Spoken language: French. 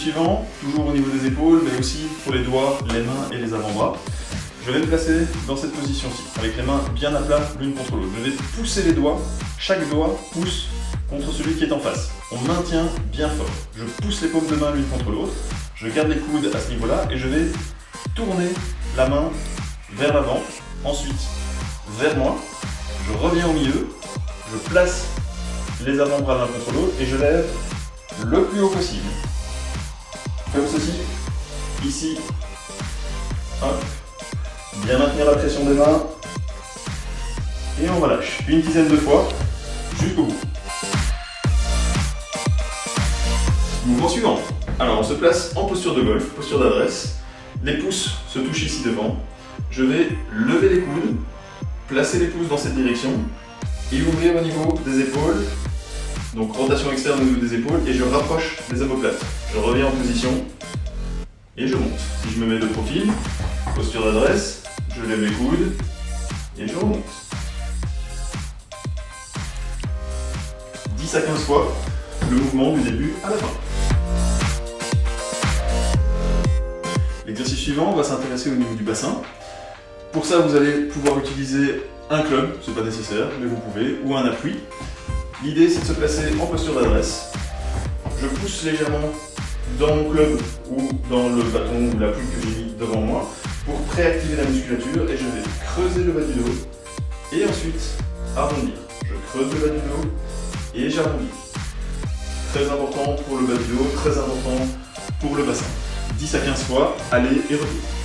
suivant, toujours au niveau des épaules, mais aussi pour les doigts, les mains et les avant-bras. Je vais me placer dans cette position-ci, avec les mains bien à plat l'une contre l'autre. Je vais pousser les doigts, chaque doigt pousse contre celui qui est en face. On maintient bien fort. Je pousse les paumes de main l'une contre l'autre, je garde les coudes à ce niveau-là et je vais tourner la main vers l'avant, ensuite vers moi, je reviens au milieu, je place les avant-bras l'un contre l'autre et je lève le plus haut possible. Comme ceci, ici, hop. Bien maintenir la pression des mains et on relâche une dizaine de fois jusqu'au bout. Mouvement suivant. Alors on se place en posture de golf, posture d'adresse. Les pouces se touchent ici devant. Je vais lever les coudes, placer les pouces dans cette direction et ouvrir au niveau des épaules. Donc rotation externe au niveau des épaules et je rapproche les omoplates. Je reviens en position et je monte. Si je me mets de profil, posture d'adresse, je lève les coudes et je remonte. 10 à 15 fois le mouvement du début à la fin. L'exercice suivant, on va s'intéresser au niveau du bassin. Pour ça, vous allez pouvoir utiliser un club, c'est pas nécessaire, mais vous pouvez, ou un appui. L'idée, c'est de se placer en posture d'adresse. Je pousse légèrement dans mon club ou dans le bâton ou la plume que j'ai mis devant moi pour préactiver la musculature et je vais creuser le bas du dos et ensuite arrondir. Je creuse le bas du dos et j'arrondis. Très important pour le bas du dos, très important pour le bassin. 10 à 15 fois, aller et retour.